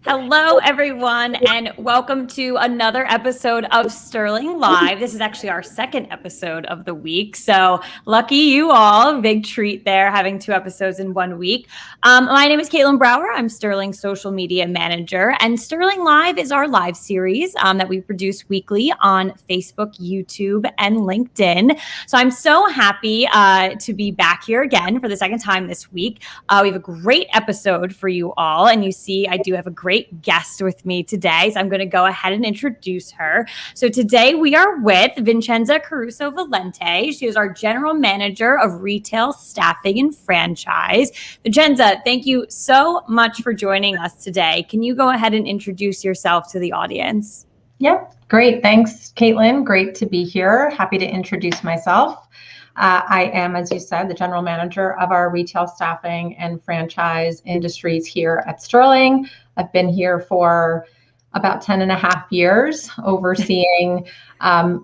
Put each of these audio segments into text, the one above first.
Hello, everyone, and welcome to another episode of Sterling Live. This is actually our second episode of the week, so lucky you all. Big treat there, having two episodes in 1 week. My name is Caitlin Brower. I'm Sterling's social media manager, and Sterling Live is our live series that we produce weekly on Facebook, YouTube, and LinkedIn. So I'm so happy to be back here again for the second time this week. We have a great episode for you all, and you see I do have a great guest with me today, so I'm going to go ahead and introduce her. So today we are with Vincenza Caruso-Valente. She is our General Manager of Retail Staffing and Franchise. Vincenza, thank you so much for joining us today. Can you go ahead and introduce yourself to the audience? Yep, great. Thanks, Caitlin. Great to be here. Happy to introduce myself. I am, as you said, the general manager of our retail staffing and franchise industries here at Sterling. I've been here for about 10 and a half years, overseeing at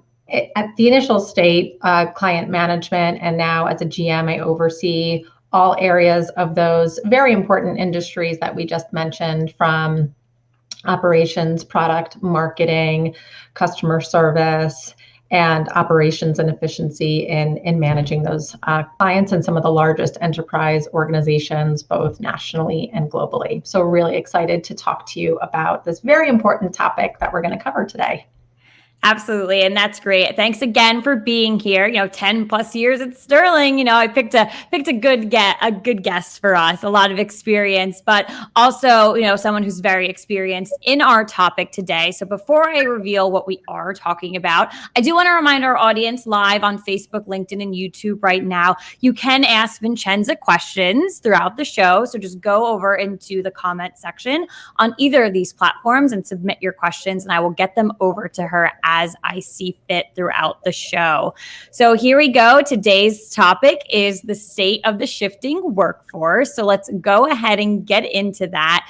the initial state client management, and now as a GM, I oversee all areas of those very important industries that we just mentioned, from operations, product, marketing, customer service, and operations and efficiency in managing those clients and some of the largest enterprise organizations, both nationally and globally. So really excited to talk to you about this very important topic that we're going to cover today. Absolutely. And that's great. Thanks again for being here. 10 plus years at Sterling. I picked a good guest for us, a lot of experience, but also, someone who's very experienced in our topic today. So before I reveal what we are talking about, I do want to remind our audience live on Facebook, LinkedIn, and YouTube right now, you can ask Vincenza questions throughout the show. So just go over into the comment section on either of these platforms and submit your questions, and I will get them over to her as I see fit throughout the show. So here we go. Today's topic is the state of the shifting workforce. So let's go ahead and get into that.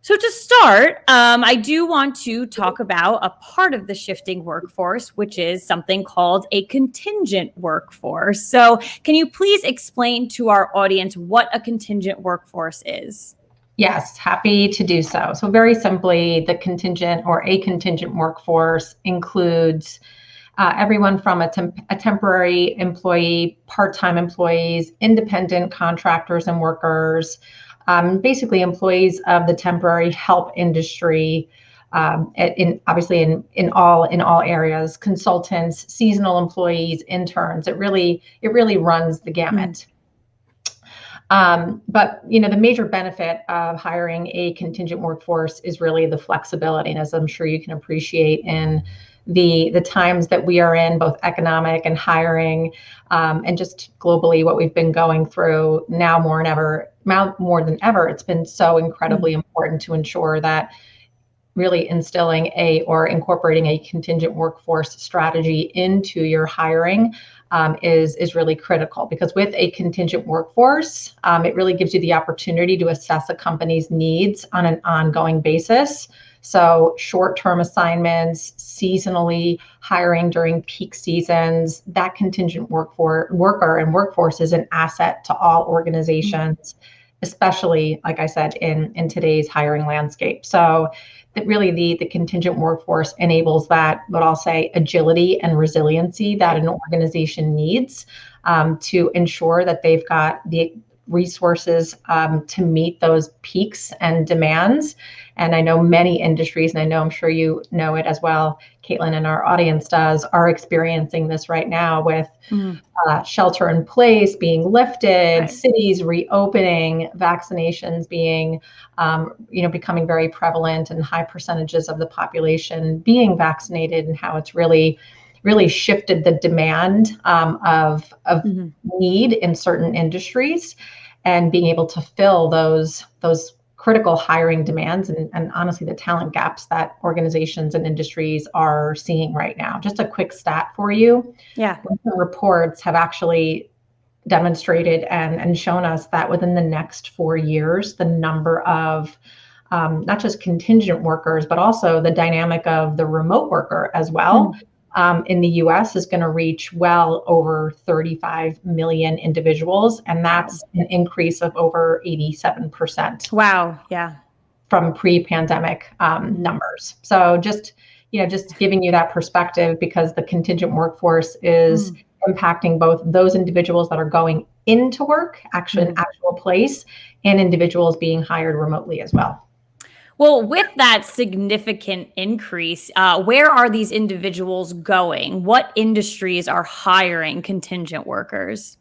So to start, I do want to talk about a part of the shifting workforce, which is something called a contingent workforce. So can you please explain to our audience what a contingent workforce is? Yes, happy to do so. So very simply, the contingent or a contingent workforce includes everyone from a temporary employee, part-time employees, independent contractors and workers, basically employees of the temporary help industry, in all areas, consultants, seasonal employees, interns. It really runs the gamut. But the major benefit of hiring a contingent workforce is really the flexibility. And as I'm sure you can appreciate in the times that we are in, both economic and hiring, and just globally what we've been going through now more than ever, it's been so incredibly important to ensure that really instilling or incorporating a contingent workforce strategy into your hiring is really critical, because with a contingent workforce, it really gives you the opportunity to assess a company's needs on an ongoing basis. So short-term assignments, seasonally hiring during peak seasons, that contingent workforce is an asset to all organizations, especially, like I said, in today's hiring landscape. So that really the contingent workforce enables that, what I'll say, agility and resiliency that an organization needs to ensure that they've got the resources to meet those peaks and demands. And I know many industries, and I'm sure you know it as well, Caitlin, and our audience does, are experiencing this right now with shelter in place being lifted, right, cities reopening, vaccinations being, becoming very prevalent, and high percentages of the population being vaccinated, and how it's really shifted the demand of need in certain industries, and being able to fill those critical hiring demands and honestly the talent gaps that organizations and industries are seeing right now. Just a quick stat for you. Yeah. Reports have actually demonstrated and shown us that within the next 4 years, the number of not just contingent workers, but also the dynamic of the remote worker as well, in the US is going to reach well over 35 million individuals. And that's an increase of over 87%. Wow. Yeah. from pre-pandemic numbers. So just giving you that perspective, because the contingent workforce is impacting both those individuals that are going into work, actually an actual place, and individuals being hired remotely as well. Well, with that significant increase, where are these individuals going? What industries are hiring contingent workers?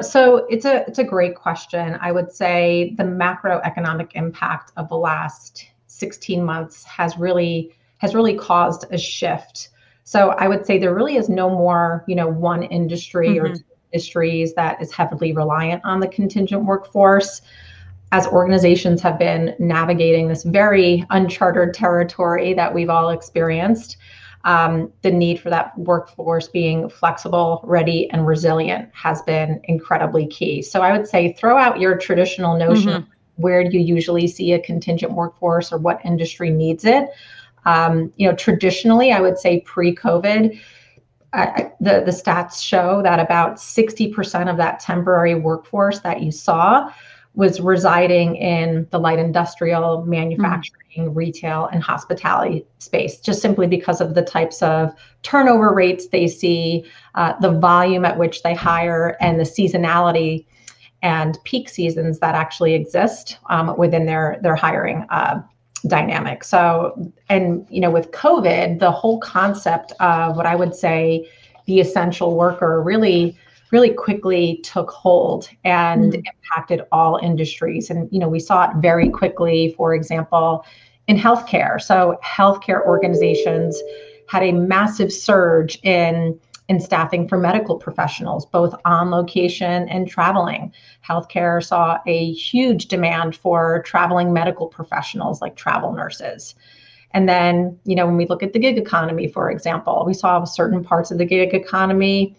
So it's a great question. I would say the macroeconomic impact of the last 16 months has really caused a shift. So I would say there really is no more, one industry or two industries that is heavily reliant on the contingent workforce. As organizations have been navigating this very uncharted territory that we've all experienced, the need for that workforce being flexible, ready, and resilient has been incredibly key. So I would say throw out your traditional notion of where do you usually see a contingent workforce or what industry needs it. Traditionally, I would say pre-COVID, the stats show that about 60% of that temporary workforce that you saw was residing in the light industrial, manufacturing, retail, and hospitality space, just simply because of the types of turnover rates they see, the volume at which they hire, and the seasonality and peak seasons that actually exist within their hiring dynamic. So, and with COVID, the whole concept of what I would say the essential worker really quickly took hold and impacted all industries. And, we saw it very quickly, for example, in healthcare. So healthcare organizations had a massive surge in staffing for medical professionals, both on location and traveling. Healthcare saw a huge demand for traveling medical professionals like travel nurses. And then, when we look at the gig economy, for example, we saw certain parts of the gig economy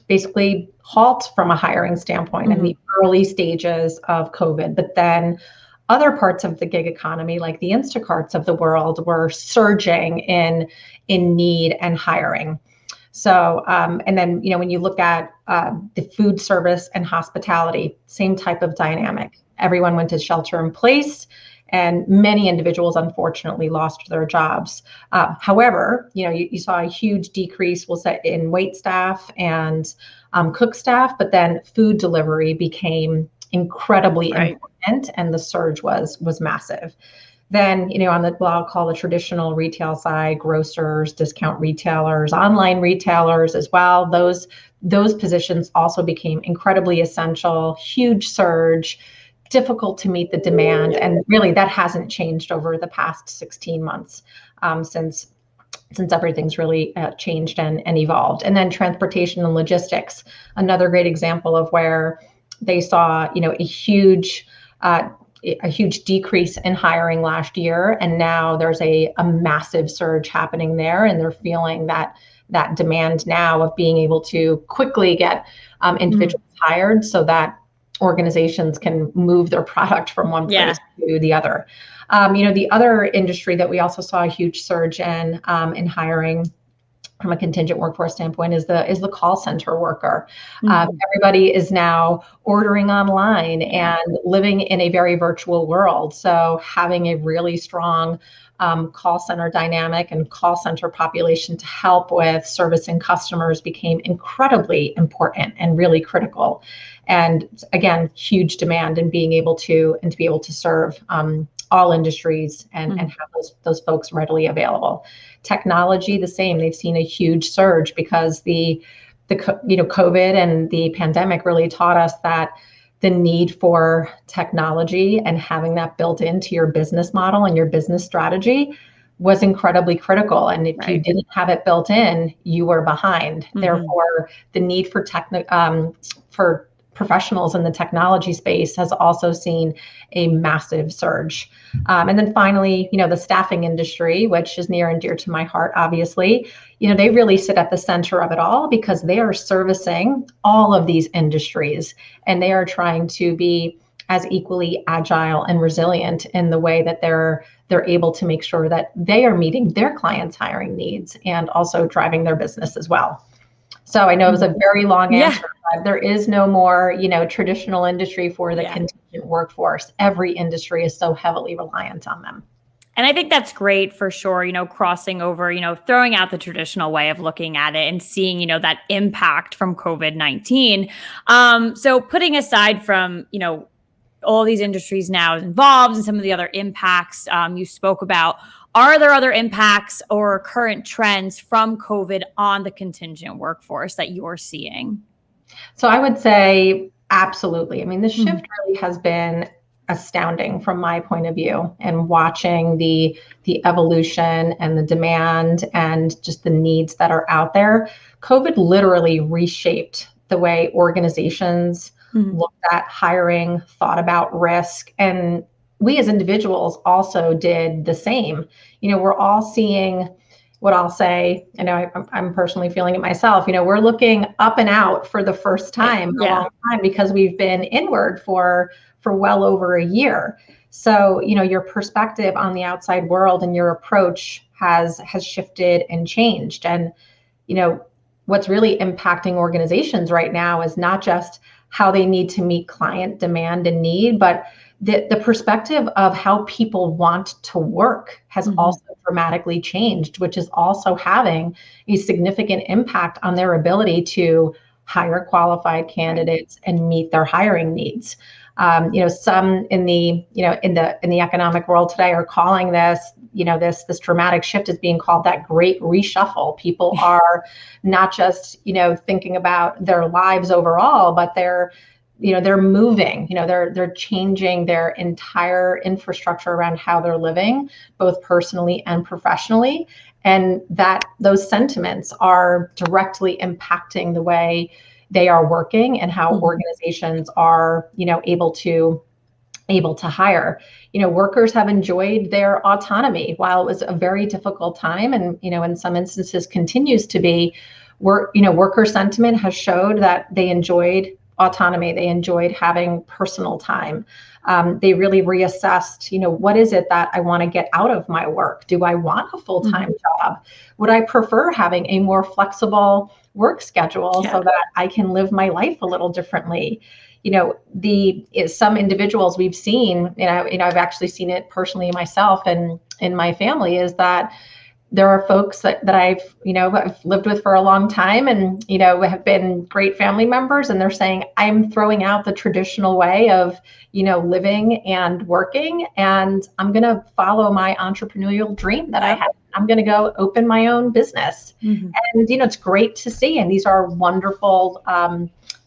basically halt from a hiring standpoint in the early stages of COVID. But then other parts of the gig economy, like the Instacarts of the world, were surging in need and hiring. So, and then, when you look at the food service and hospitality, same type of dynamic. Everyone went to shelter in place, and many individuals unfortunately lost their jobs. However, you saw a huge decrease, we'll say, in wait staff and cook staff, but then food delivery became incredibly important, and the surge was massive. Then, on what I'll call the traditional retail side, grocers, discount retailers, online retailers as well, those positions also became incredibly essential, huge surge, difficult to meet the demand. And really that hasn't changed over the past 16 months since everything's really changed and evolved. And then transportation and logistics, another great example of where they saw, a huge decrease in hiring last year. And now there's a massive surge happening there. And they're feeling that demand now of being able to quickly get individuals hired so that organizations can move their product from one place to the other. The other industry that we also saw a huge surge in hiring from a contingent workforce standpoint is the call center worker. Everybody is now ordering online and living in a very virtual world. So having a really strong call center dynamic and call center population to help with servicing customers became incredibly important and really critical. And again, huge demand in being able to serve all industries and have those folks readily available. Technology, the same. They've seen a huge surge because the COVID and the pandemic really taught us that the need for technology and having that built into your business model and your business strategy was incredibly critical. And if you didn't have it built in, you were behind. Therefore, the need for for professionals in the technology space has also seen a massive surge. And then finally, the staffing industry, which is near and dear to my heart, obviously, they really sit at the center of it all because they are servicing all of these industries and they are trying to be as equally agile and resilient in the way that they're able to make sure that they are meeting their clients' hiring needs and also driving their business as well. So I know it was a very long Yeah. answer, but there is no more, traditional industry for the Yeah. contingent workforce. Every industry is so heavily reliant on them. And I think that's great for sure, crossing over, throwing out the traditional way of looking at it and seeing, that impact from COVID-19. So putting aside from, all these industries now involved and some of the other impacts you spoke about, are there other impacts or current trends from COVID on the contingent workforce that you're seeing? So I would say absolutely. I mean, the Mhm. shift really has been astounding from my point of view, and watching the evolution and the demand and just the needs that are out there. COVID literally reshaped the way organizations Mhm. looked at hiring, thought about risk, and we as individuals also did the same. We're all seeing what I'll say, I'm personally feeling it myself. We're looking up and out for the first time in a Yeah. long time, because we've been inward for well over a year. So, your perspective on the outside world and your approach has shifted and changed. And, what's really impacting organizations right now is not just how they need to meet client demand and need, but the perspective of how people want to work has Mhm. also dramatically changed, which is also having a significant impact on their ability to hire qualified candidates and meet their hiring needs. Some in the economic world today are calling this dramatic shift is being called that great reshuffle. People are not just thinking about their lives overall, but they're moving, they're changing their entire infrastructure around how they're living, both personally and professionally. And that those sentiments are directly impacting the way they are working and how Mhm. organizations are, able to hire. Workers have enjoyed their autonomy while it was a very difficult time, and in some instances continues to be. Worker sentiment has showed that they enjoyed autonomy. They enjoyed having personal time. They really reassessed, what is it that I want to get out of my work? Do I want a full-time Mhm. job? Would I prefer having a more flexible work schedule Yeah. so that I can live my life a little differently? Some individuals we've seen, I've actually seen it personally myself and in my family, is that there are folks that I've lived with for a long time, and have been great family members, and they're saying, I'm throwing out the traditional way of living and working, and I'm going to follow my entrepreneurial dream that I Yep. had. I'm going to go open my own business. Mhm. And it's great to see, and these are wonderful,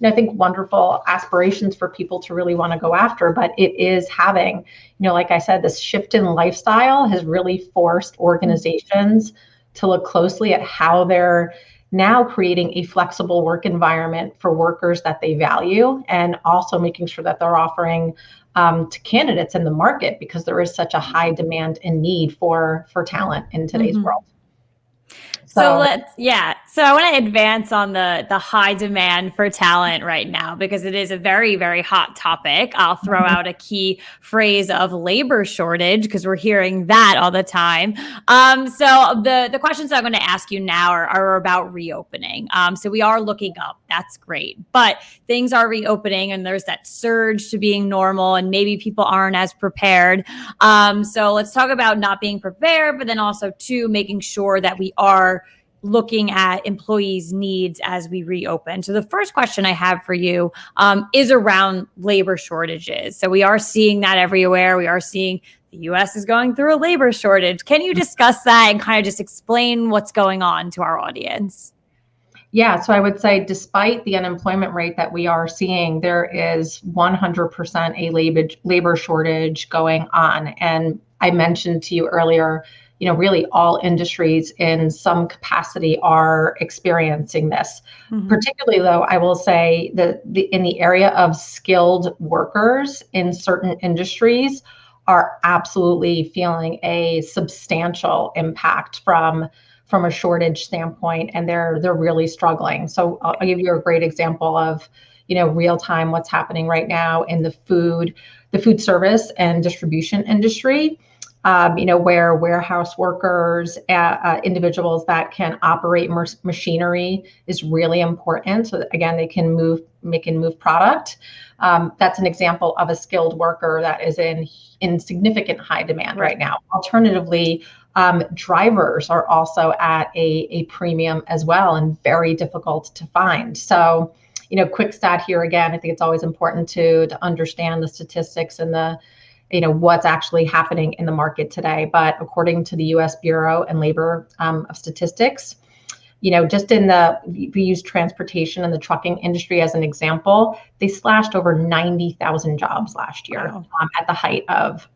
I think wonderful aspirations for people to really want to go after. But it is having, like I said, this shift in lifestyle has really forced organizations to look closely at how they're now creating a flexible work environment for workers that they value, and also making sure that they're offering to candidates in the market, because there is such a high demand and need for talent in today's Mhm. world. So So so I want to advance on the high demand for talent right now, because it is a very, very hot topic. I'll throw out a key phrase of labor shortage, because we're hearing that all the time. So the questions I'm going to ask you now are about reopening. So we are looking up. That's great. But things are reopening, and there's that surge to being normal, and maybe people aren't as prepared. So let's talk about not being prepared, but then also too, making sure that we are looking at employees' needs as we reopen. So the first question I have for you is around labor shortages. So we are seeing that everywhere. We are seeing the U.S. is going through a labor shortage. Can you discuss that and kind of just explain what's going on to our audience? yeah, so I would say, despite the unemployment rate that we are seeing, there is 100% a labor shortage going on. And I mentioned to you earlier, really all industries in some capacity are experiencing this. Mhm. Particularly, though, I will say that in the area of skilled workers in certain industries are absolutely feeling a substantial impact from a shortage standpoint, and they're really struggling. So I'll give you a great example of real time what's happening right now in the food service and distribution industry. where warehouse workers, individuals that can operate machinery is really important. So that, again, they can move product. That's an example of a skilled worker that is in significant high demand right now. Alternatively, drivers are also at a premium as well and very difficult to find. So, quick stat here again, I think it's always important to understand the statistics and the what's actually happening in the market today. But according to the U.S. Bureau and Labor of Statistics, just we use transportation and the trucking industry as an example, they slashed over 90,000 jobs last year. Wow. At the height of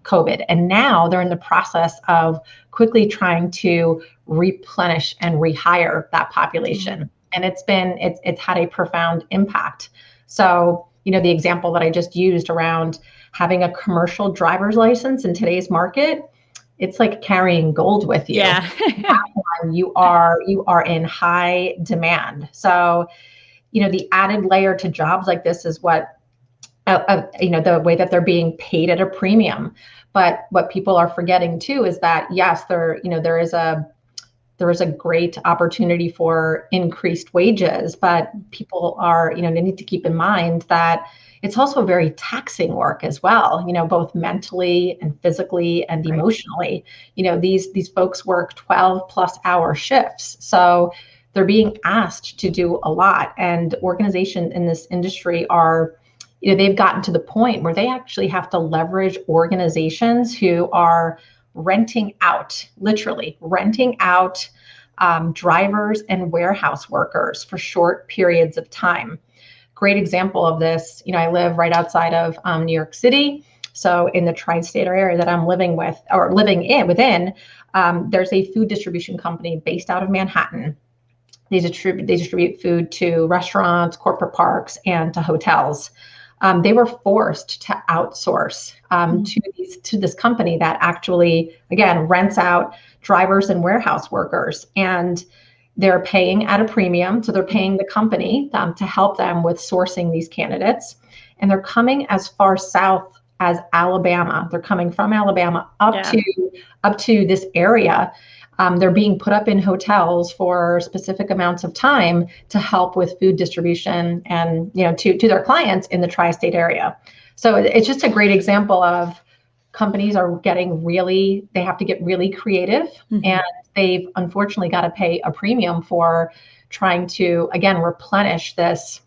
COVID. And now they're in the process of quickly trying to replenish and rehire that population. And it's had a profound impact. So, the example that I just used around having a commercial driver's license in today's market, it's like carrying gold with you. Yeah. You are in high demand. So, the added layer to jobs like this is what, the way that they're being paid at a premium. But what people are forgetting too is that, yes, there is a great opportunity for increased wages, but people are, they need to keep in mind that it's also very taxing work as well, both mentally and physically and emotionally. These folks work 12 plus hour shifts. So they're being asked to do a lot. And organizations in this industry are, they've gotten to the point where they actually have to leverage organizations who are literally renting out drivers and warehouse workers for short periods of time. Great example of this, I live right outside of New York City. So in the tri-state area that I'm living within, there's a food distribution company based out of Manhattan. They distribute food to restaurants, corporate parks, and to hotels. They were forced to outsource to this company that actually, again, rents out drivers and warehouse workers. And they're paying at a premium. So they're paying the company to help them with sourcing these candidates. And they're coming as far south as Alabama. They're coming from Alabama up to this area. They're being put up in hotels for specific amounts of time to help with food distribution and, to their clients in the tri-state area. So it's just a great example of companies are they have to get really creative, and they've unfortunately got to pay a premium for trying to, again, replenish this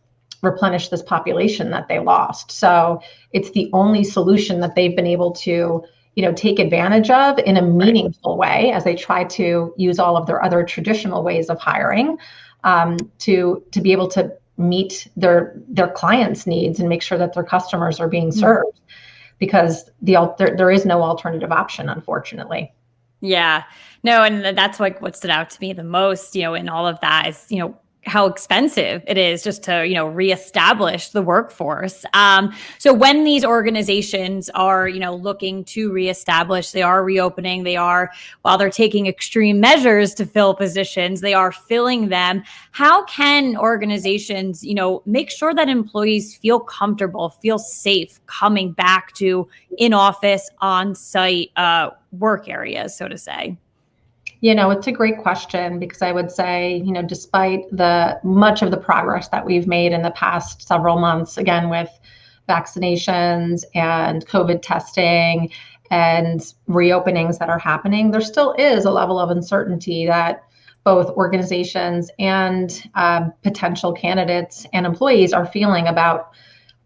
population that they lost. So it's the only solution that they've been able to, take advantage of in a meaningful way as they try to use all of their other traditional ways of hiring to be able to meet their clients' needs and make sure that their customers are being served. Because there is no alternative option, unfortunately. Yeah, no, and that's like what stood out to me the most, in all of that is, how expensive it is just to, reestablish the workforce. So when these organizations are, looking to reestablish, they are reopening, while they're taking extreme measures to fill positions, they are filling them. How can organizations, make sure that employees feel comfortable, feel safe coming back to in-office, on-site work areas, so to say? It's a great question because I would say, despite much of the progress that we've made in the past several months, again, with vaccinations and COVID testing and reopenings that are happening, there still is a level of uncertainty that both organizations and potential candidates and employees are feeling about,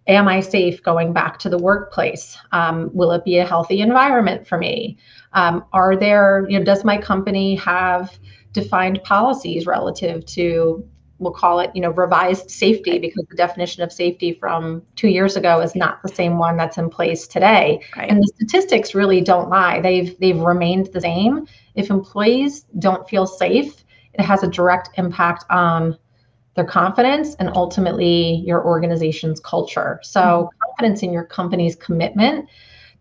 am I safe going back to the workplace? Will it be a healthy environment for me? Are there, does my company have defined policies relative to, we'll call it, revised safety, because the definition of safety from 2 years ago is not the same one that's in place today. Right. And the statistics really don't lie. They've remained the same. If employees don't feel safe, it has a direct impact on their confidence and ultimately your organization's culture. So confidence in your company's commitment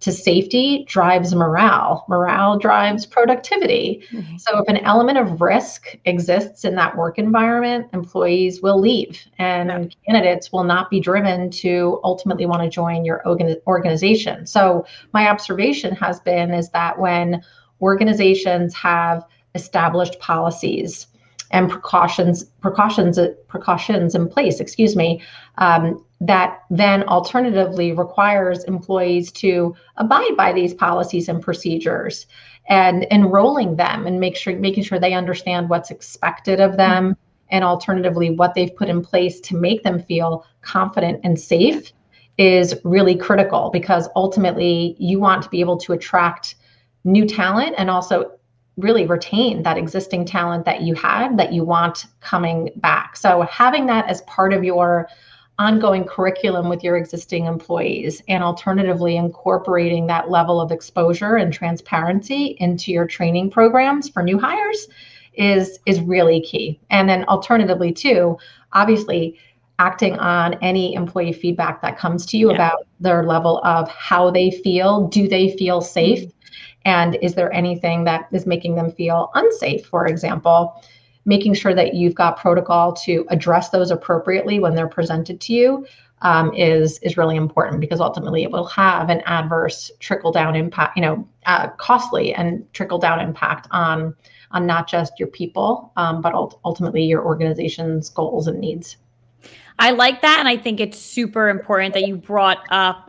to safety drives morale. Morale drives productivity. Mhm. So if an element of risk exists in that work environment, employees will leave, and candidates will not be driven to ultimately want to join your organization. So my observation has been is that when organizations have established policies and precautions in place, that then alternatively requires employees to abide by these policies and procedures, and enrolling them and making sure they understand what's expected of them, and alternatively what they've put in place to make them feel confident and safe is really critical, because ultimately you want to be able to attract new talent and also really retain that existing talent that you had that you want coming back. So having that as part of your ongoing curriculum with your existing employees, and alternatively incorporating that level of exposure and transparency into your training programs for new hires is really key. And then alternatively too, obviously acting on any employee feedback that comes to you about their level of how they feel. Do they feel safe? And is there anything that is making them feel unsafe, for example? Making sure that you've got protocol to address those appropriately when they're presented to you is really important, because ultimately it will have an adverse trickle-down impact, costly and trickle-down impact on not just your people, but ultimately your organization's goals and needs. I like that. And I think it's super important that you brought up,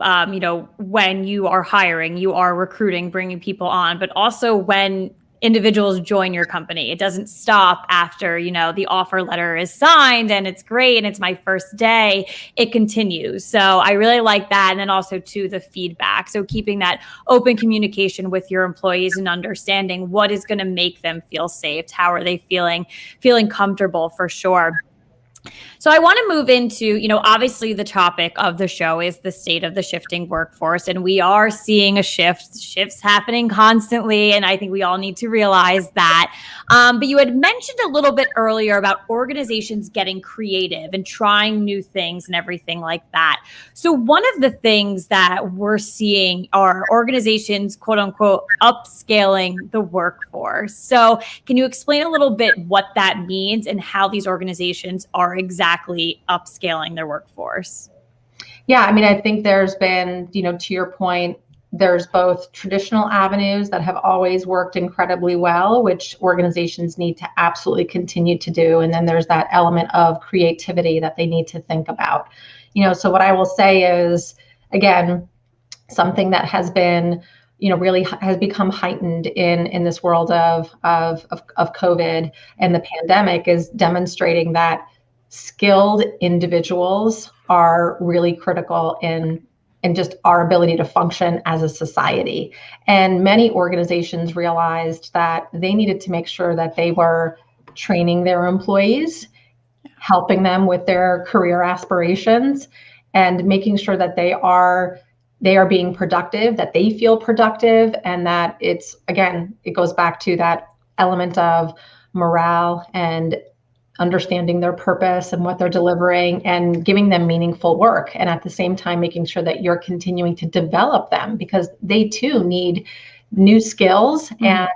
when you are hiring, you are recruiting, bringing people on, but also when individuals join your company. It doesn't stop after, the offer letter is signed and it's great and it's my first day. It continues. So I really like that. And then also to the feedback. So keeping that open communication with your employees and understanding what is going to make them feel safe. How are they feeling comfortable, for sure. So I want to move into, obviously the topic of the show is the state of the shifting workforce. And we are seeing shifts happening constantly. And I think we all need to realize that. But you had mentioned a little bit earlier about organizations getting creative and trying new things and everything like that. So one of the things that we're seeing are organizations, quote unquote, upscaling the workforce. So can you explain a little bit what that means and how these organizations are exactly upscaling their workforce? Yeah, I think there's been, to your point, there's both traditional avenues that have always worked incredibly well, which organizations need to absolutely continue to do. And then there's that element of creativity that they need to think about. So what I will say is, again, something that has been, really has become heightened in this world of COVID and the pandemic is demonstrating that skilled individuals are really critical in just our ability to function as a society. And many organizations realized that they needed to make sure that they were training their employees, helping them with their career aspirations, and making sure that they are being productive, that they feel productive, and that it goes back to that element of morale and understanding their purpose and what they're delivering and giving them meaningful work. And at the same time, making sure that you're continuing to develop them, because they too need new skills and,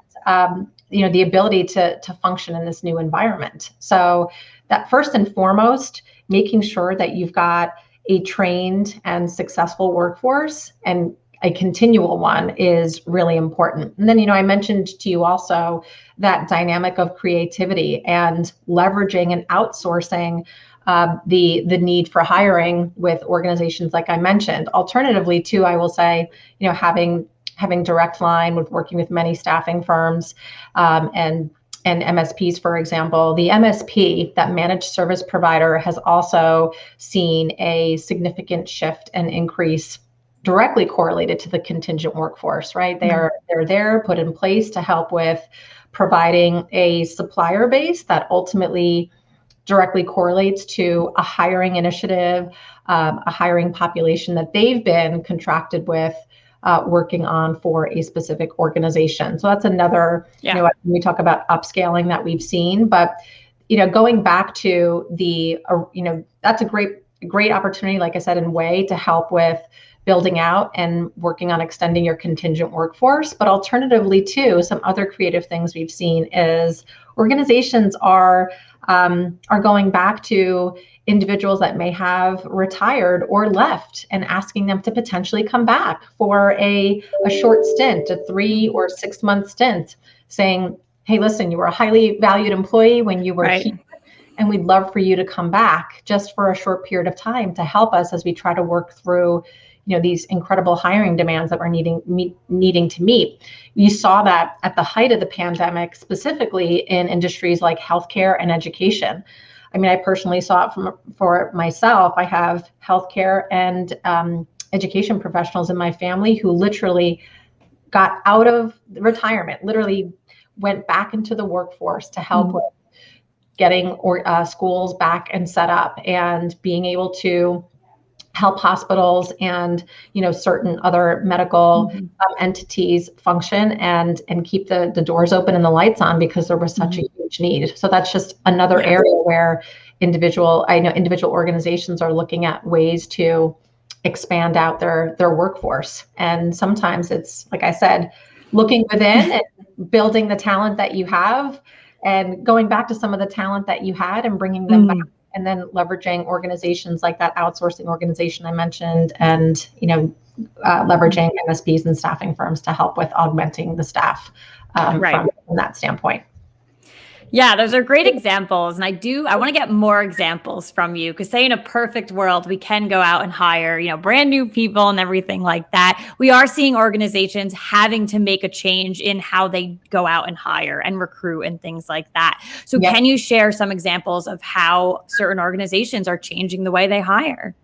the ability to function in this new environment. So that first and foremost, making sure that you've got a trained and successful workforce, and a continual one, is really important. And then, I mentioned to you also that dynamic of creativity and leveraging and outsourcing the need for hiring with organizations like I mentioned. Alternatively, too, I will say, having direct line with working with many staffing firms and MSPs, for example. The MSP, that managed service provider, has also seen a significant shift and increase directly correlated to the contingent workforce, right? They're there, put in place to help with providing a supplier base that ultimately directly correlates to a hiring initiative, a hiring population that they've been contracted with, working on for a specific organization. So that's another, when we talk about upscaling that we've seen. But, going back to the, that's a great opportunity, like I said, in way to help with building out and working on extending your contingent workforce. But alternatively, too, some other creative things we've seen is organizations are going back to individuals that may have retired or left and asking them to potentially come back for a short stint, a 3 or 6 month stint, saying, hey, listen, you were a highly valued employee when you were here, and we'd love for you to come back just for a short period of time to help us as we try to work through these incredible hiring demands that we're needing to meet. You saw that at the height of the pandemic, specifically in industries like healthcare and education. I mean, I personally saw it for myself. I have healthcare and education professionals in my family who literally got out of retirement, literally went back into the workforce to help with getting schools back and set up and being able to help hospitals and certain other medical entities function and keep the doors open and the lights on because there was such a huge need. So that's just another area where individual organizations are looking at ways to expand out their workforce. And sometimes it's, like I said, looking within and building the talent that you have and going back to some of the talent that you had and bringing them back. And then leveraging organizations like that outsourcing organization I mentioned, and leveraging MSPs and staffing firms to help with augmenting the staff from that standpoint. Yeah, those are great examples. And I want to get more examples from you, because say in a perfect world, we can go out and hire, brand new people and everything like that. We are seeing organizations having to make a change in how they go out and hire and recruit and things like that. So can you share some examples of how certain organizations are changing the way they hire?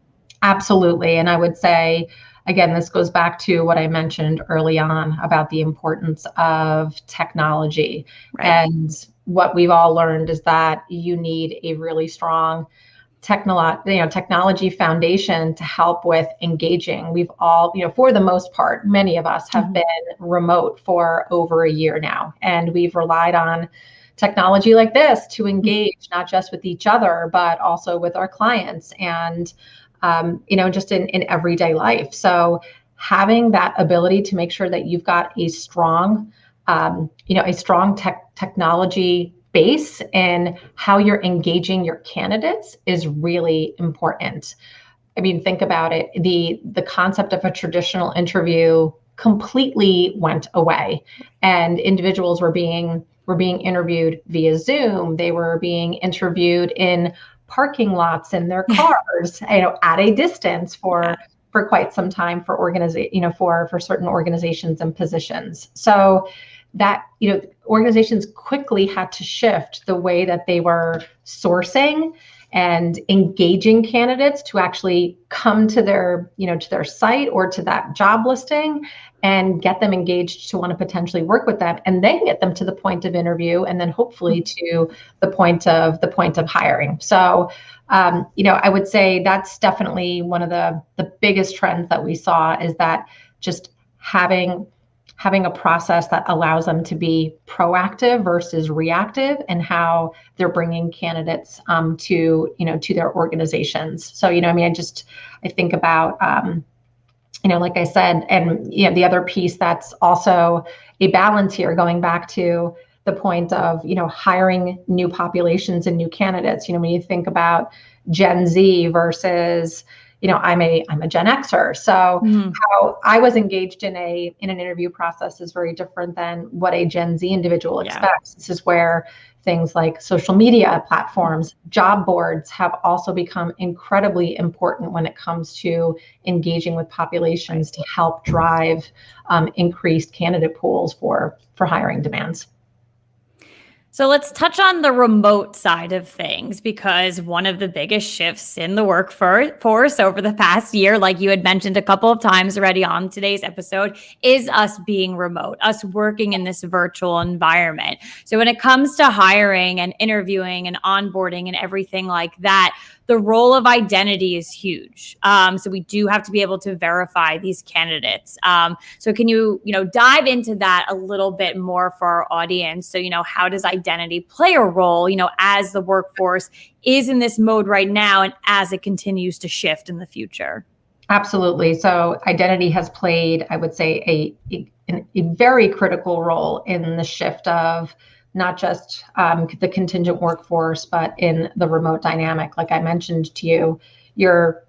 Absolutely. And I would say, again, this goes back to what I mentioned early on about the importance of technology. And what we've all learned is that you need a really strong technology foundation to help with engaging. We've all, for the most part, many of us have been remote for over a year now, and we've relied on technology like this to engage not just with each other, but also with our clients and just in everyday life. So having that ability to make sure that you've got a strong technology base in how you're engaging your candidates is really important. I mean, think about it. The concept of a traditional interview completely went away, and individuals were being interviewed via Zoom. They were being interviewed in parking lots in their cars, at a distance for quite some time for for certain organizations and positions. So that, organizations quickly had to shift the way that they were sourcing and engaging candidates to actually come to their site or to that job listing and get them engaged to want to potentially work with them, and then get them to the point of interview, and then hopefully to the point of hiring. So, I would say that's definitely one of the biggest trends that we saw, is that just having a process that allows them to be proactive versus reactive, and how they're bringing candidates to their organizations. So, I think about, like I said, and the other piece that's also a balance here, going back to the point of, hiring new populations and new candidates. When you think about Gen Z versus, I'm a Gen Xer. So how I was engaged in an interview process is very different than what a Gen Z individual expects. This is where things like social media platforms, job boards have also become incredibly important when it comes to engaging with populations to help drive increased candidate pools for hiring demands. So let's touch on the remote side of things, because one of the biggest shifts in the workforce over the past year, like you had mentioned a couple of times already on today's episode, is us being remote, us working in this virtual environment. So when it comes to hiring and interviewing and onboarding and everything like that, the role of identity is huge. So we do have to be able to verify these candidates. So can you, dive into that a little bit more for our audience? So, how does identity play a role, as the workforce is in this mode right now and as it continues to shift in the future? Absolutely. So identity has played, I would say, a very critical role in the shift of not just the contingent workforce, but in the remote dynamic. Like I mentioned to you, you're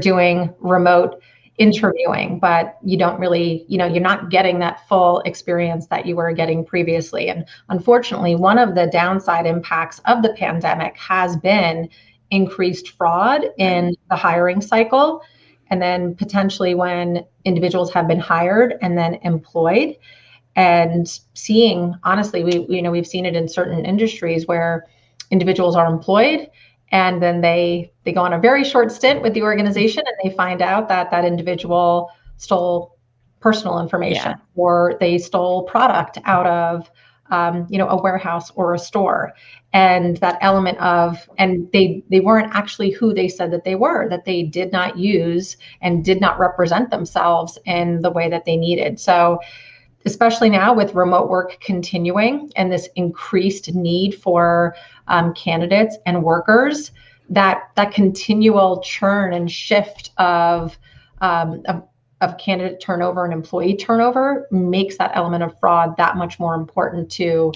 doing remote interviewing, but you don't really, you're not getting that full experience that you were getting previously. And unfortunately, one of the downside impacts of the pandemic has been increased fraud in the hiring cycle. And then potentially when individuals have been hired and then employed, and seeing, honestly, we've seen it in certain industries where individuals are employed and then they go on a very short stint with the organization and they find out that that individual stole personal information, or they stole product out of a warehouse or a store. And that element of, and they weren't actually who they said that they were, that they did not use and did not represent themselves in the way that they needed. So especially now with remote work continuing and this increased need for candidates and workers, that continual churn and shift of candidate turnover and employee turnover makes that element of fraud that much more important to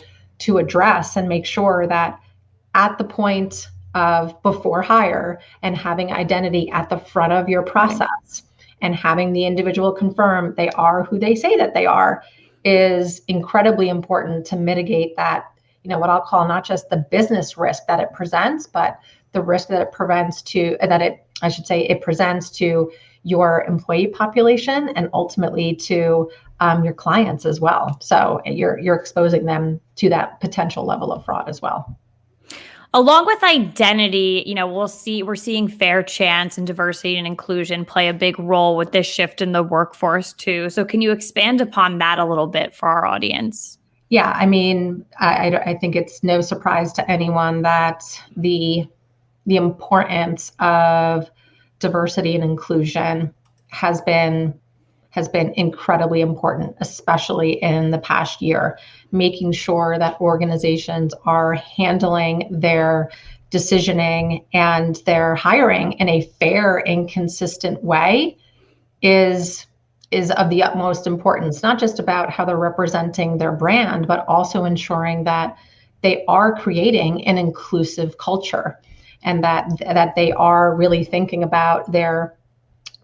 address and make sure that at the point of before hire and having identity at the front of your process and having the individual confirm they are who they say that they are is incredibly important to mitigate that, what I'll call not just the business risk that it presents, but the risk that it presents to your employee population and ultimately to your clients as well. So you're exposing them to that potential level of fraud as well. Along with identity, we're seeing fair chance and diversity and inclusion play a big role with this shift in the workforce too. So can you expand upon that a little bit for our audience? Yeah, I mean, I think it's no surprise to anyone that the importance of diversity and inclusion has been incredibly important, especially in the past year, making sure that organizations are handling their decisioning and their hiring in a fair and consistent way is of the utmost importance, not just about how they're representing their brand, but also ensuring that they are creating an inclusive culture and that they are really thinking about their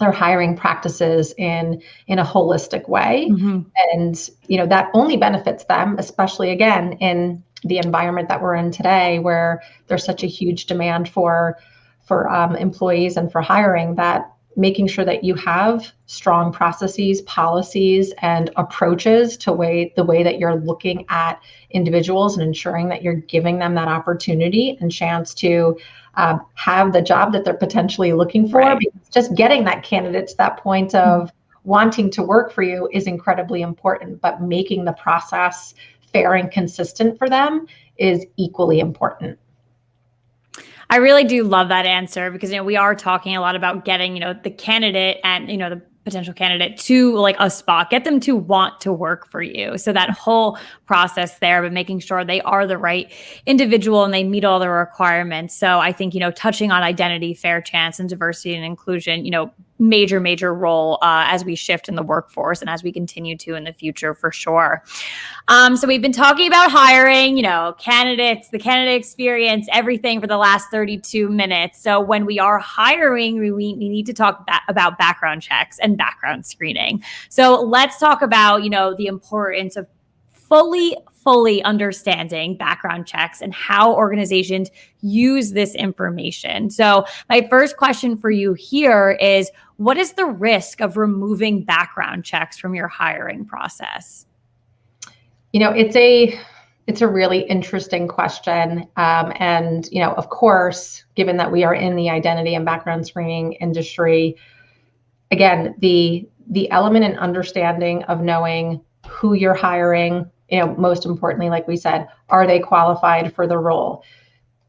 hiring practices in a holistic way. Mm-hmm. And, that only benefits them, especially again, in the environment that we're in today, where there's such a huge demand for employees and for hiring, that making sure that you have strong processes, policies, and approaches to the way that you're looking at individuals and ensuring that you're giving them that opportunity and chance to have the job that they're potentially looking for. Right. Because just getting that candidate to that point of wanting to work for you is incredibly important, but making the process fair and consistent for them is equally important. I really do love that answer because, we are talking a lot about getting, the candidate and, the potential candidate to like a spot, get them to want to work for you. So that whole process there, but making sure they are the right individual and they meet all the requirements. So I think, touching on identity, fair chance, and diversity and inclusion, major role as we shift in the workforce and as we continue to in the future for sure. So we've been talking about hiring, candidates, the candidate experience, everything for the last 32 minutes. So when we are hiring, we need to talk about background checks and background screening. So let's talk about, the importance of fully understanding background checks and how organizations use this information. So my first question for you here is, what is the risk of removing background checks from your hiring process? It's a really interesting question. And, of course, given that we are in the identity and background screening industry, again, the element and understanding of knowing who you're hiring, most importantly, like we said, are they qualified for the role?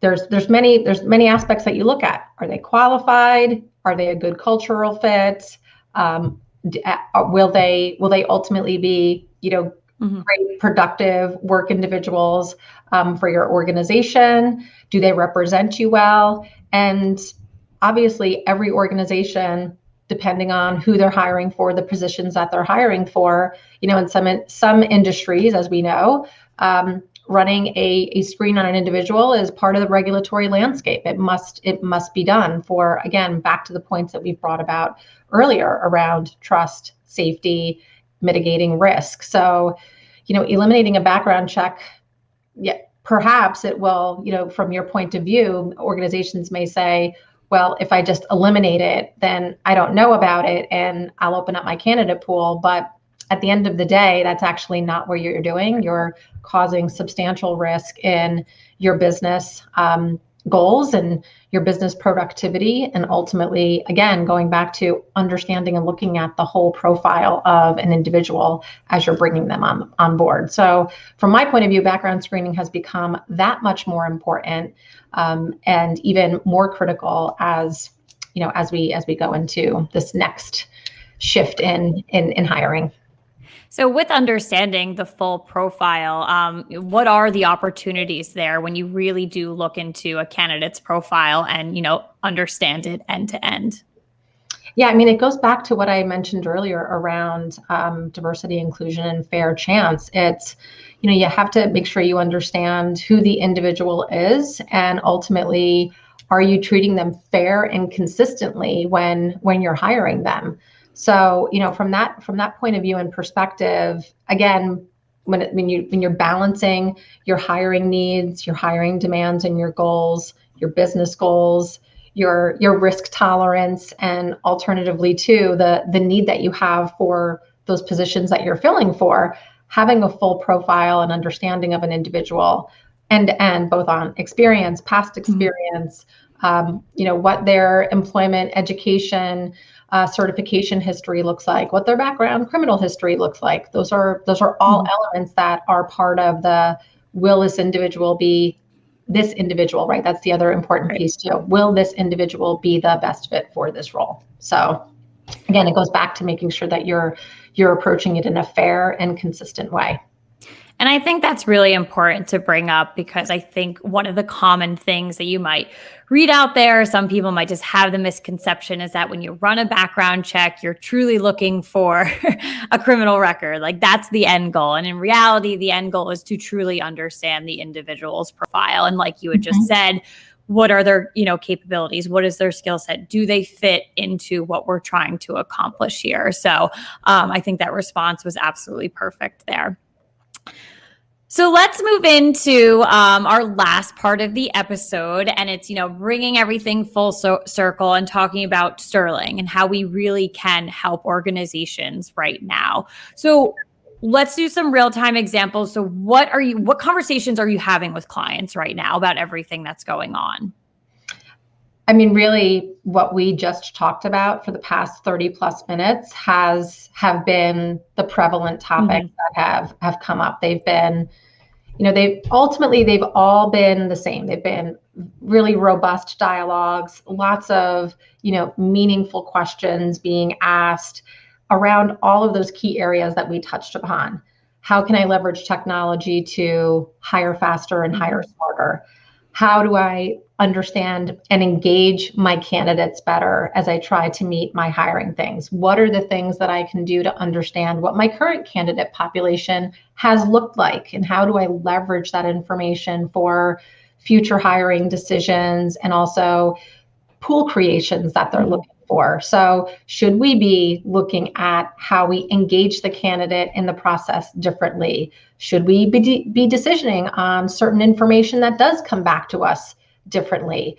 There's many aspects that you look at. Are they qualified? Are they a good cultural fit? Will they ultimately be, great, productive work individuals for your organization? Do they represent you well? And obviously, every organization depending on who they're hiring for, the positions that they're hiring for. In some industries, as we know, running a screen on an individual is part of the regulatory landscape. It must be done for, again, back to the points that we've brought about earlier around trust, safety, mitigating risk. So, eliminating a background check, yeah, perhaps it will, from your point of view, organizations may say, well, if I just eliminate it, then I don't know about it and I'll open up my candidate pool. But at the end of the day, that's actually not what you're doing. You're causing substantial risk in your business goals and your business productivity. And ultimately, again, going back to understanding and looking at the whole profile of an individual as you're bringing them on board. So from my point of view, background screening has become that much more important and even more critical as we go into this next shift in hiring. So with understanding the full profile, what are the opportunities there when you really do look into a candidate's profile and, understand it end to end? Yeah, I mean, it goes back to what I mentioned earlier around diversity, inclusion, and fair chance. It's, you have to make sure you understand who the individual is, and ultimately, are you treating them fair and consistently when you're hiring them? So, from that point of view and perspective, again, when you're balancing your hiring needs, your hiring demands, and your goals, your business goals, your risk tolerance, and alternatively too, the need that you have for those positions that you're filling for, having a full profile and understanding of an individual and both on experience, past experience, what their employment, education, certification history looks like, what their background criminal history looks like. Those are all elements that are part of the, will this individual be this individual, right? That's the other important piece too. Will this individual be the best fit for this role? So again, it goes back to making sure that you're approaching it in a fair and consistent way. And I think that's really important to bring up, because I think one of the common things that you might read out there, some people might just have the misconception, is that when you run a background check, you're truly looking for a criminal record. Like, that's the end goal. And in reality, the end goal is to truly understand the individual's profile. And like you had just said, what are their, capabilities? What is their skill set? Do they fit into what we're trying to accomplish here? So I think that response was absolutely perfect there. So let's move into our last part of the episode, and it's, bringing everything full circle and talking about Sterling and how we really can help organizations right now. So let's do some real-time examples. So what conversations are you having with clients right now about everything that's going on? I mean, really what we just talked about for the past 30 plus minutes have been the prevalent topics that have come up. They've been, they've all been the same. They've been really robust dialogues, lots of, meaningful questions being asked around all of those key areas that we touched upon. How can I leverage technology to hire faster and hire smarter? How do I understand and engage my candidates better as I try to meet my hiring things? What are the things that I can do to understand what my current candidate population has looked like? And how do I leverage that information for future hiring decisions and also pool creations that they're looking for? So should we be looking at how we engage the candidate in the process differently? Should we be decisioning on certain information that does come back to us differently?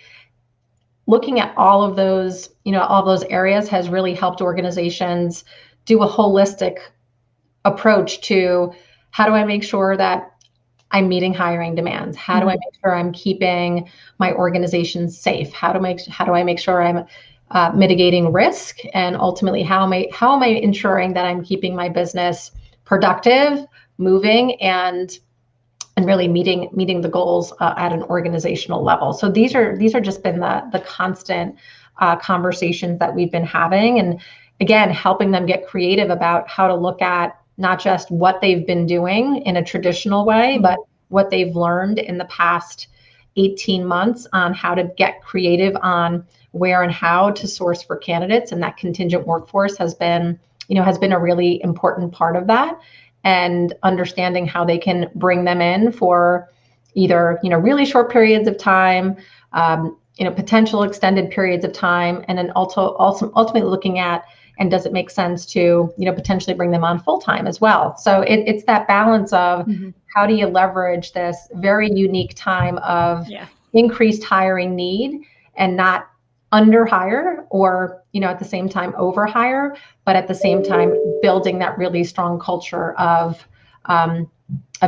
Looking at all of those, all those areas has really helped organizations do a holistic approach to, how do I make sure that I'm meeting hiring demands? How do I make sure I'm keeping my organization safe? How do I make sure I'm mitigating risk? And ultimately, how am I ensuring that I'm keeping my business productive, moving, and really meeting the goals at an organizational level? So these are just been the constant conversations that we've been having, and again, helping them get creative about how to look at not just what they've been doing in a traditional way, but what they've learned in the past 18 months on how to get creative on where and how to source for candidates, and that contingent workforce has been a really important part of that, and understanding how they can bring them in for either really short periods of time, potential extended periods of time, and then also ultimately looking at, and does it make sense to potentially bring them on full time as well. So it's that balance of how do you leverage this very unique time of increased hiring need and not underhire or at the same time overhire, but at the same time building that really strong culture of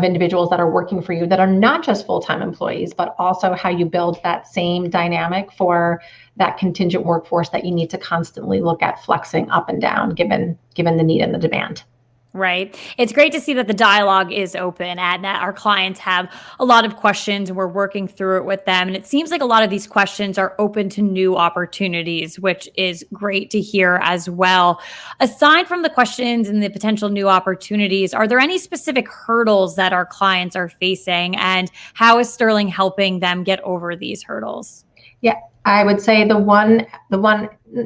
individuals that are working for you that are not just full-time employees, but also how you build that same dynamic for that contingent workforce that you need to constantly look at flexing up and down given the need and the demand. Right. It's great to see that the dialogue is open and that our clients have a lot of questions and we're working through it with them. And it seems like a lot of these questions are open to new opportunities, which is great to hear as well. Aside from the questions and the potential new opportunities, are there any specific hurdles that our clients are facing, and how is Sterling helping them get over these hurdles? Yeah, I would say the one,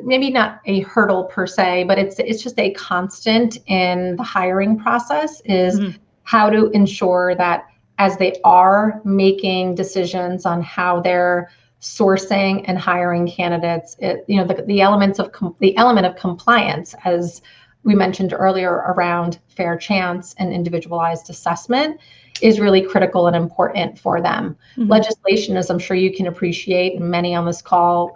maybe not a hurdle per se, but it's just a constant in the hiring process is how to ensure that as they are making decisions on how they're sourcing and hiring candidates, the element of compliance, as we mentioned earlier, around fair chance and individualized assessment, is really critical and important for them. Legislation, as I'm sure you can appreciate, and many on this call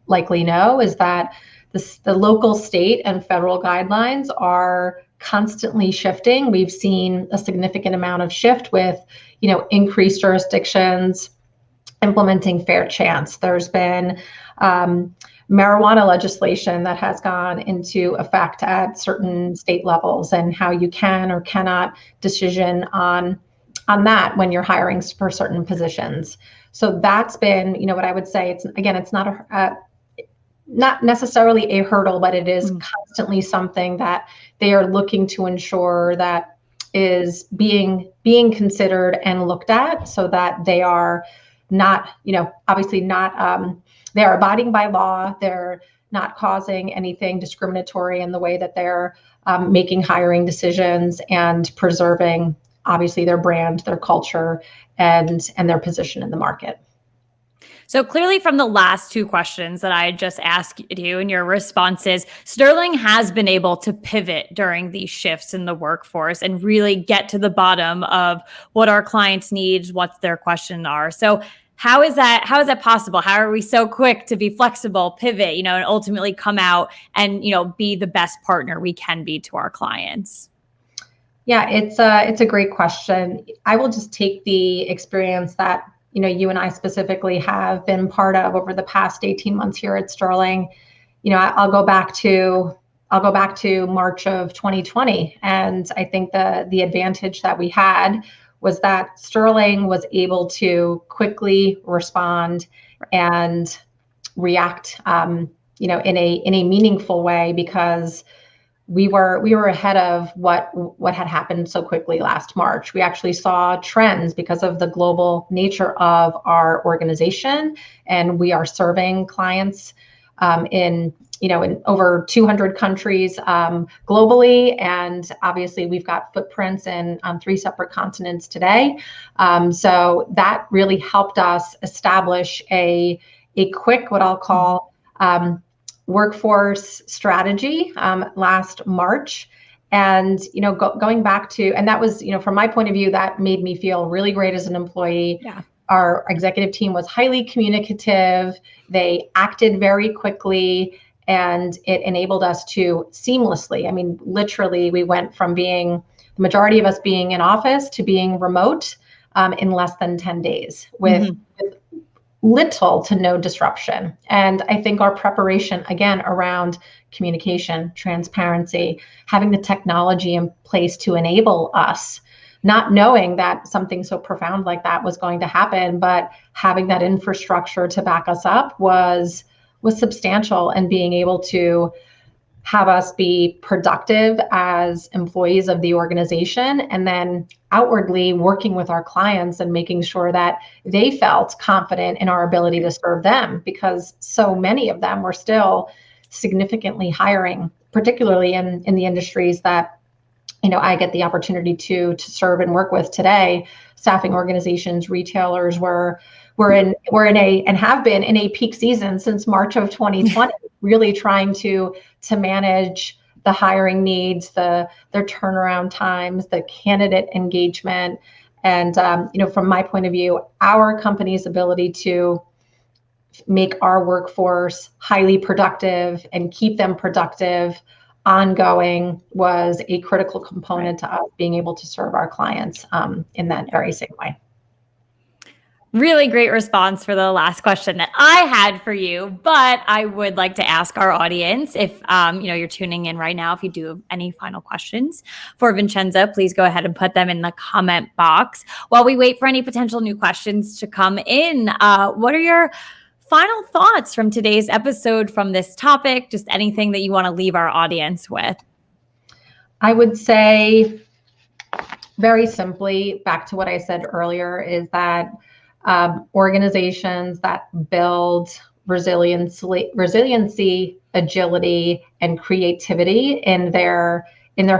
likely know, is that the local, state, and federal guidelines are constantly shifting. We've seen a significant amount of shift with, increased jurisdictions implementing fair chance. There's been marijuana legislation that has gone into effect at certain state levels, and how you can or cannot decision on that when you're hiring for certain positions. So that's been, what I would say. It's not necessarily a hurdle, but it is constantly something that they are looking to ensure that is being considered and looked at, so that they are not, obviously not, they are abiding by law. They're not causing anything discriminatory in the way that they're making hiring decisions, and preserving, obviously, their brand, their culture, and their position in the market. So clearly from the last two questions that I just asked you and your responses, Sterling has been able to pivot during these shifts in the workforce and really get to the bottom of what our clients' needs, what their questions are. So how is that possible? How are we so quick to be flexible, pivot, and ultimately come out and, be the best partner we can be to our clients? Yeah, it's a great question. I will just take the experience that, you and I specifically have been part of over the past 18 months here at Sterling. I'll go back to March of 2020. And I think the advantage that we had was that Sterling was able to quickly respond and react, in a meaningful way, because we were ahead of what had happened so quickly last March. We actually saw trends because of the global nature of our organization, and we are serving clients in over 200 countries globally, and obviously we've got footprints on 3 separate continents today. So that really helped us establish a quick, what I'll call, workforce strategy last March. And going back to, and that was, from my point of view, that made me feel really great as an employee. Yeah. Our executive team was highly communicative. They acted very quickly, and it enabled us to seamlessly, literally, we went from the majority of us being in office to being remote in less than 10 days with little to no disruption. And I think our preparation, again, around communication, transparency, having the technology in place to enable us, not knowing that something so profound like that was going to happen, but having that infrastructure to back us up was substantial, and being able to have us be productive as employees of the organization, and then outwardly working with our clients and making sure that they felt confident in our ability to serve them, because so many of them were still significantly hiring, particularly in the industries that I get the opportunity to serve and work with today. Staffing organizations, retailers, we're in a and have been in a peak season since March of 2020, really trying to manage the hiring needs, their turnaround times, the candidate engagement, and from my point of view, our company's ability to make our workforce highly productive and keep them productive ongoing was a critical component to us being able to serve our clients in that very same way. Really great response for the last question that I had for you, but I would like to ask our audience, if you're tuning in right now, if you do have any final questions for Vincenza, please go ahead and put them in the comment box. While we wait for any potential new questions to come in, what are your final thoughts from today's episode from this topic? Just anything that you want to leave our audience with? I would say very simply, back to what I said earlier, is that organizations that build resiliency, agility, and creativity in their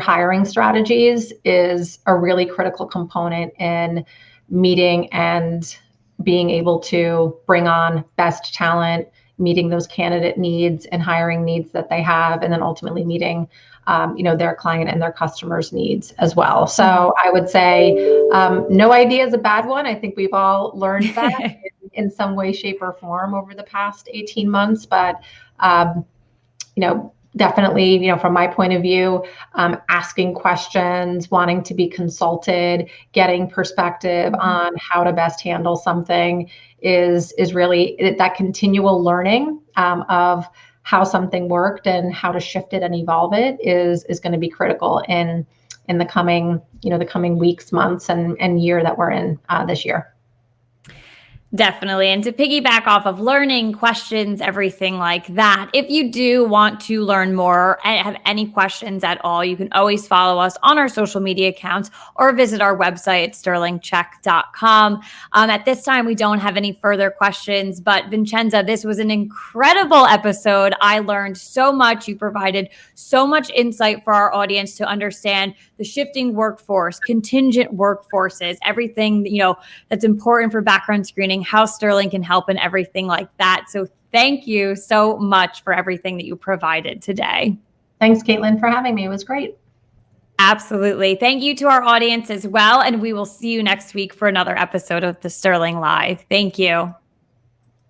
hiring strategies is a really critical component in meeting and being able to bring on best talent, meeting those candidate needs and hiring needs that they have, and then ultimately meeting their client and their customers' needs as well. So I would say no idea is a bad one. I think we've all learned that in some way, shape, or form over the past 18 months. But definitely, from my point of view, asking questions, wanting to be consulted, getting perspective on how to best handle something is really that continual learning of how something worked and how to shift it and evolve it is going to be critical in the coming weeks, months, and year that we're in this year. Definitely. And to piggyback off of learning, questions, everything like that, if you do want to learn more and have any questions at all, you can always follow us on our social media accounts or visit our website at sterlingcheck.com. At this time, we don't have any further questions, but Vincenza, this was an incredible episode. I learned so much. You provided so much insight for our audience to understand the shifting workforce, contingent workforces, everything, that's important for background screening, how Sterling can help and everything like that. So thank you so much for everything that you provided today. Thanks, Caitlin, for having me. It was great. Absolutely. Thank you to our audience as well. And we will see you next week for another episode of the Sterling Live. Thank you.